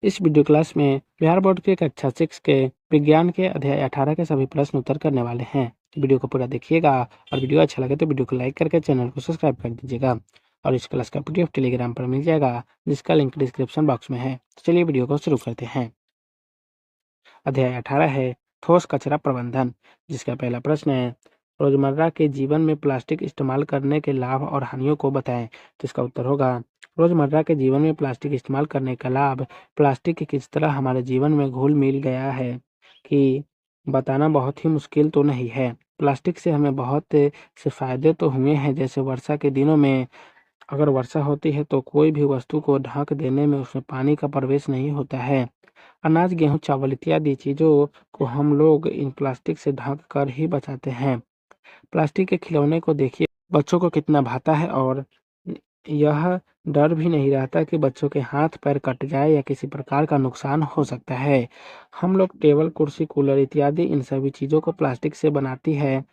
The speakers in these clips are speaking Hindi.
इस वीडियो क्लास में बिहार बोर्ड के कक्षा 6 के विज्ञान के अध्याय 18 के सभी प्रश्न उत्तर करने वाले हैं। वीडियो को पूरा देखिएगा और वीडियो अच्छा लगे तो वीडियो को लाइक करके चैनल को सब्सक्राइब कर दीजिएगा। और इस क्लास का पीडीएफ टेलीग्राम पर मिल जाएगा, जिसका लिंक डिस्क्रिप्शन बॉक्स में है। तो चलिए वीडियो को शुरू करते हैं। अध्याय 18 है ठोस कचरा प्रबंधन, जिसका पहला प्रश्न है रोजमर्रा के जीवन में प्लास्टिक इस्तेमाल करने के लाभ और हानियों को बताएं। तो इसका उत्तर होगा रोजमर्रा के जीवन में प्लास्टिक इस्तेमाल करने का लाभ। प्लास्टिक किस तरह हमारे जीवन में घुल मिल गया है कि बताना बहुत ही मुश्किल तो नहीं है। प्लास्टिक से हमें बहुत से फायदे तो हुए हैं, जैसे वर्षा के दिनों में अगर वर्षा होती है तो कोई भी वस्तु को ढक देने में उसमें पानी का प्रवेश नहीं होता है। अनाज, गेहूं, चावल इत्यादि चीजों को हम लोग इन प्लास्टिक से ढक कर ही बचाते हैं। प्लास्टिक के खिलौने को देखिए, बच्चों को कितना भाता है और यह डर भी नहीं रहता कि बच्चों के हाथ पैर कट जाए या किसी प्रकार का नुकसान हो सकता है। हम लोग टेबल, कुर्सी, कूलर इत्यादि इन सभी चीजों को प्लास्टिक से बनाती है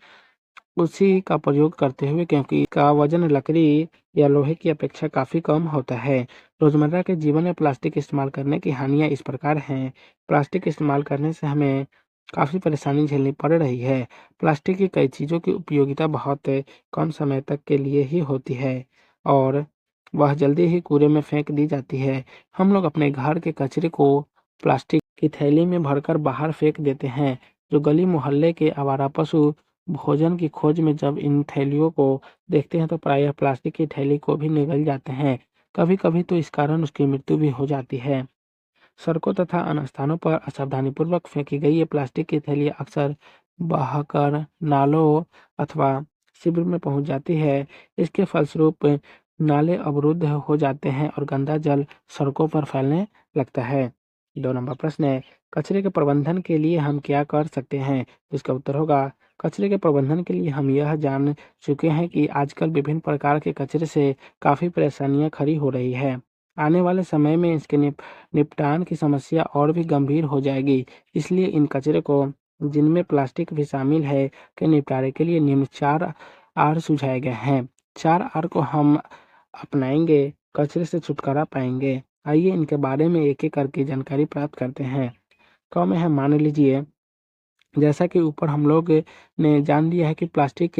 उसी का प्रयोग करते हुए, क्योंकि इसका वजन लकड़ी या लोहे की अपेक्षा काफी कम होता है। रोजमर्रा के जीवन में प्लास्टिक इस्तेमाल करने की हानियां इस प्रकार हैं। प्लास्टिक इस्तेमाल करने से हमें काफी परेशानी झेलनी पड़ रही है। प्लास्टिक की कई चीजों की उपयोगिता बहुत कम समय तक के लिए ही होती है और वह जल्दी ही कूड़े में फेंक दी जाती है। हम लोग अपने घर के कचरे को प्लास्टिक की थैली में भरकर बाहर फेंक देते हैं। जो गली मोहल्ले के आवारा पशु भोजन की खोज में जब इन थैलियों को देखते हैं तो प्रायः प्लास्टिक की थैली को भी निगल जाते हैं। कभी कभी तो इस कारण उसकी मृत्यु भी हो जाती है। सड़कों तथा अन्य स्थानों पर असावधानीपूर्वक फेंकी गई ये प्लास्टिक की थैलियाँ अक्सर बहकर नालों अथवा शिविर में पहुंच जाती है। इसके फलस्वरूप नाले अवरुद्ध हो जाते हैं और गंदा जल सड़कों पर फैलने लगता है। 2 नंबर प्रश्न है कचरे के प्रबंधन के लिए हम क्या कर सकते हैं। इसका उत्तर होगा कचरे के प्रबंधन के लिए हम यह जान चुके हैं कि आजकल विभिन्न प्रकार के कचरे से काफी परेशानियां खड़ी हो रही है। आने वाले समय में इसके निपटान की समस्या और भी गंभीर हो जाएगी। इसलिए इन कचरे को, जिनमें प्लास्टिक भी शामिल है, के निपटारे के लिए निम्न 4 आर सुझाए गए हैं। 4 आर को हम अपनाएंगे, कचरे से छुटकारा पाएंगे। आइए इनके बारे में एक एक करके जानकारी प्राप्त करते हैं। क में है मान लीजिए, जैसा कि ऊपर हम लोग ने जान लिया है कि प्लास्टिक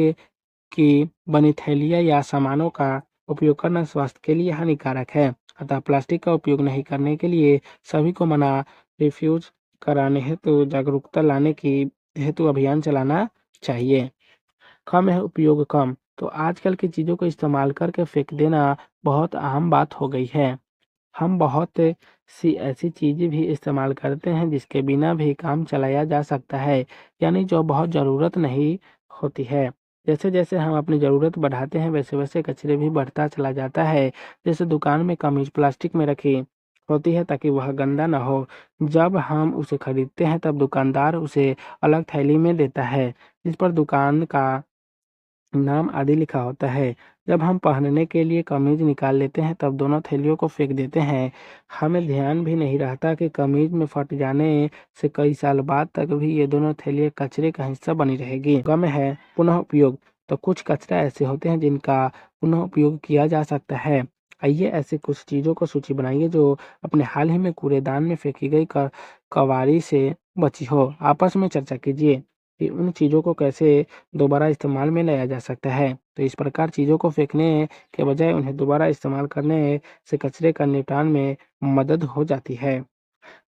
की बनी थैलियाँ या सामानों का उपयोग करना स्वास्थ्य के लिए हानिकारक है। अतः प्लास्टिक का उपयोग नहीं करने के लिए सभी को मना रिफ्यूज कराने हेतु जागरूकता लाने की हेतु अभियान चलाना चाहिए। कम है उपयोग कम, तो आजकल की चीज़ों को इस्तेमाल करके फेंक देना बहुत आम बात हो गई है। हम बहुत सी ऐसी चीज़ें भी इस्तेमाल करते हैं जिसके बिना भी काम चलाया जा सकता है, यानी जो बहुत ज़रूरत नहीं होती है। जैसे जैसे हम अपनी ज़रूरत बढ़ाते हैं वैसे वैसे कचरे भी बढ़ता चला जाता है। जैसे दुकान में कमीज प्लास्टिक में रखी होती है ताकि वह गंदा ना हो। जब हम उसे खरीदते हैं तब दुकानदार उसे अलग थैली में देता है, जिस पर दुकान का नाम आदि लिखा होता है। जब हम पहनने के लिए कमीज निकाल लेते हैं तब दोनों थैलियों को फेंक देते हैं। हमें ध्यान भी नहीं रहता कि कमीज में फट जाने से कई साल बाद तक भी ये दोनों थैलियाँ कचरे का हिस्सा बनी रहेगी। गम है पुनः उपयोग, तो कुछ कचरा ऐसे होते हैं जिनका पुनः उपयोग किया जा सकता है। आइए ऐसे कुछ चीज़ों को सूची बनाइए जो अपने हाल ही में कूड़ेदान में फेंकी गई कबाड़ी से बची हो। आपस में चर्चा कीजिए कि उन चीज़ों को कैसे दोबारा इस्तेमाल में लाया जा सकता है। तो इस प्रकार चीज़ों को फेंकने के बजाय उन्हें दोबारा इस्तेमाल करने से कचरे का निपटान में मदद हो जाती है।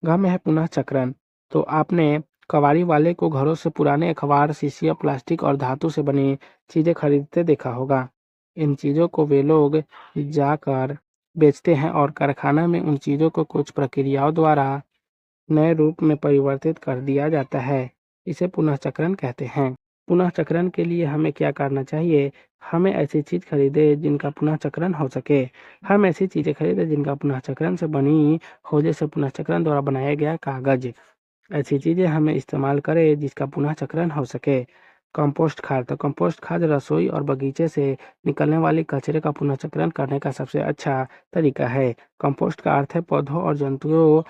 घ में है पुनः चक्रण, तो आपने कबाड़ी वाले को घरों से पुराने अखबार, शीशियाँ, प्लास्टिक और धातु से बनी चीज़ें खरीदते देखा होगा। इन चीज़ों को वे लोग जाकर बेचते हैं और कारखाना में उन चीज़ों को कुछ प्रक्रियाओं द्वारा नए रूप में परिवर्तित कर दिया जाता है। इसे पुनः चक्रण कहते हैं। पुनः चक्रण के लिए हमें क्या करना चाहिए? हमें ऐसी चीज खरीदे जिनका पुनः चक्रण हो सके। हम ऐसी चीजें खरीदें जिनका पुनः चक्रण से बनी हो, जैसे पुनः चक्रण द्वारा बनाया गया कागज। ऐसी चीजें हमें इस्तेमाल करें जिसका पुनः चक्रण हो सके। कंपोस्ट खाद, तो कंपोस्ट खाद रसोई और बगीचे से निकलने वाली कचरे का पुनः चक्रण करने का सबसे अच्छा तरीका है। कंपोस्ट का अर्थ है पौधों और जंतुओं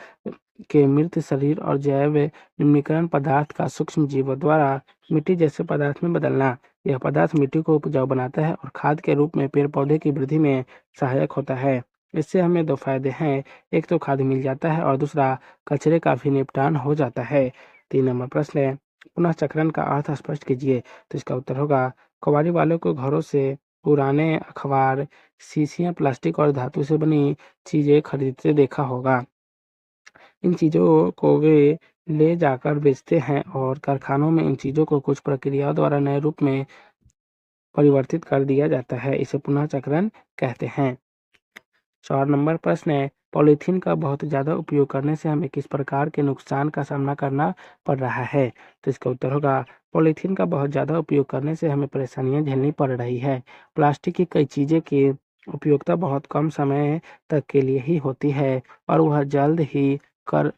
के मृत शरीर और जैव निम्नीकरण पदार्थ का सूक्ष्म जीवों द्वारा मिट्टी जैसे पदार्थ में बदलना। यह पदार्थ मिट्टी को उपजाऊ बनाता है और खाद के रूप में पेड़ पौधे की वृद्धि में सहायक होता है। इससे हमें दो फायदे हैं, एक तो खाद मिल जाता है और दूसरा कचरे का भी निपटान हो जाता है। 3 नंबर प्रश्न है, पुनः चक्रण का अर्थ स्पष्ट कीजिए। तो इसका उत्तर होगा, कबाड़ी वालों को घरों से पुराने अखबार, शीशियाँ, प्लास्टिक और धातु से बनी चीजें खरीदते देखा होगा। इन चीजों को वे ले जाकर बेचते हैं और कारखानों में इन चीजों को कुछ प्रक्रियाओं द्वारा नए रूप में परिवर्तित कर दिया जाता है। इसे पुनः चक्रण कहते हैं। 4 नंबर प्रश्न है, पॉलीथीन का बहुत ज़्यादा उपयोग करने से हमें किस प्रकार के नुकसान का सामना करना पड़ रहा है। तो इसका उत्तर होगा, पॉलीथीन का बहुत ज़्यादा उपयोग करने से हमें परेशानियां झेलनी पड़ रही है। प्लास्टिक की कई चीज़ें की उपयोगिता बहुत कम समय तक के लिए ही होती है और वह जल्द ही कर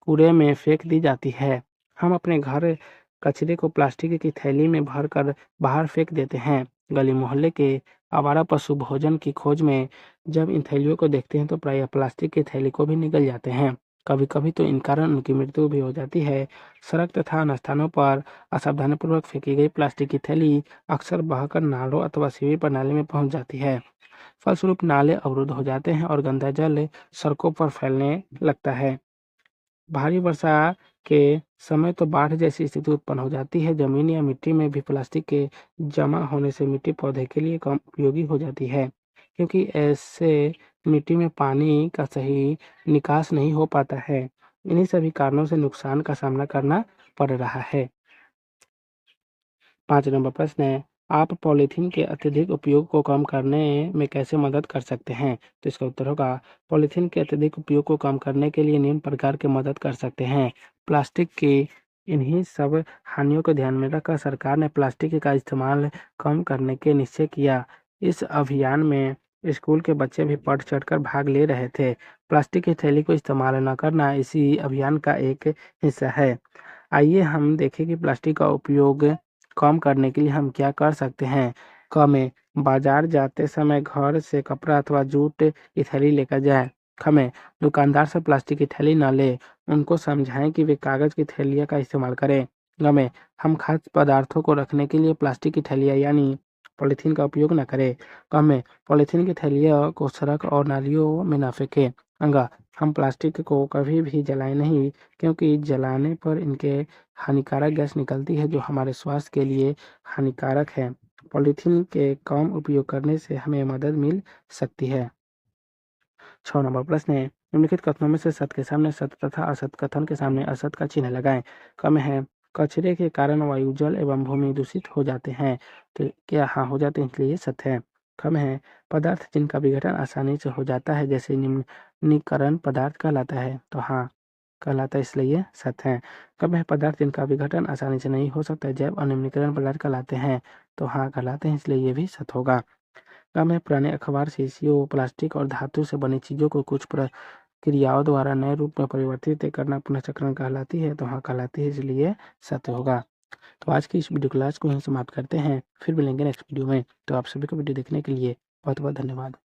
कूड़े में फेंक दी जाती है। हम अपने घर कचरे को प्लास्टिक की थैली में भरकर बाहर फेंक देते हैं। गली मोहल्ले के आवारा पशु भोजन की खोज में जब इन थैलियों को देखते हैं तो प्रायः प्लास्टिक की थैली को भी निगल जाते हैं। कभी कभी तो इन कारण उनकी मृत्यु भी हो जाती है। सड़क तथा अन्य स्थानों पर असावधानीपूर्वक फेंकी गई प्लास्टिक की थैली अक्सर बहकर नालों अथवा सीवरेज प्रणाली में पहुंच जाती है। फलस्वरूप नाले अवरुद्ध हो जाते हैं और गंदा जल सड़कों पर फैलने लगता है। भारी वर्षा के समय तो बाढ़ जैसी स्थिति उत्पन्न हो जाती है। जमीन या मिट्टी में भी प्लास्टिक के जमा होने से मिट्टी पौधे के लिए कम उपयोगी हो जाती है, क्योंकि ऐसे मिट्टी में पानी का सही निकास नहीं हो पाता है। इन्हीं सभी कारणों से नुकसान का सामना करना पड़ रहा है। 5 नंबर प्रश्न है, आप पॉलीथीन के अत्यधिक उपयोग को कम करने में कैसे मदद कर सकते हैं। तो इसका उत्तर होगा, पॉलीथीन के अत्यधिक उपयोग को कम करने के लिए निम्न प्रकार की मदद कर सकते हैं। प्लास्टिक की इन्हीं सब हानियों को ध्यान में रखकर सरकार ने प्लास्टिक का इस्तेमाल कम करने के निश्चय किया। इस अभियान में स्कूल के बच्चे भी बढ़ चढ़कर भाग ले रहे थे। प्लास्टिक की थैली को इस्तेमाल न करना इसी अभियान का एक हिस्सा है। आइए हम देखें कि प्लास्टिक का उपयोग कम करने के लिए हम क्या कर सकते हैं। कमें, बाजार जाते समय घर से कपड़ा अथवा जूट की थैली लेकर जाएं। खमें, दुकानदार से प्लास्टिक की थैली न लें, उनको समझाएं कि वे कागज की थैलियाँ का इस्तेमाल करें। गमें, हम खाद्य पदार्थों को रखने के लिए प्लास्टिक की थैलियाँ यानी पॉलीथीन का उपयोग न करें। गमें, पॉलीथीन की थैलियों को सड़क और नालियों में न फेंकें। अंगा, हम प्लास्टिक को कभी भी जलाएं नहीं, क्योंकि जलाने पर इनके हानिकारक गैस निकलती है जो हमारे स्वास्थ्य के लिए हानिकारक है। पॉलीथीन के कम उपयोग करने से हमें मदद मिल सकती है। 6 नंबर प्रश्न है, निम्नलिखित कथनों में से सत्य के सामने सत्य तथा असत्य कथन के सामने असत्य का चिन्ह लगाएं। कम है, कचरे के कारण वायु, जल एवं भूमि दूषित हो जाते हैं। तो क्या हाँ हो जाते हैं, इसलिए ये सत्य है। कम है, पदार्थ जिनका विघटन आसानी से हो जाता है जैसे निम्नीकरण पदार्थ कहलाता है। तो हाँ कहलाता है, इसलिए ये सत्य है। कम है, पदार्थ जिनका विघटन आसानी से नहीं हो सकता जैव अनिम्नीकरण पदार्थ कहलाते हैं। तो हाँ कहलाते हैं, इसलिए ये भी सत्य होगा। कम है, पुराने अखबार, शीशियों, प्लास्टिक और धातु से बनी चीजों को कुछ प्रक्रियाओं द्वारा नए रूप में परिवर्तित करना पुनः चक्रण कहलाती है। तो हाँ कहलाती है, इसलिए सत्य होगा। तो आज की इस वीडियो क्लास को यहीं समाप्त करते हैं, फिर मिलेंगे नेक्स्ट वीडियो में। तो आप सभी को वीडियो देखने के लिए बहुत बहुत धन्यवाद।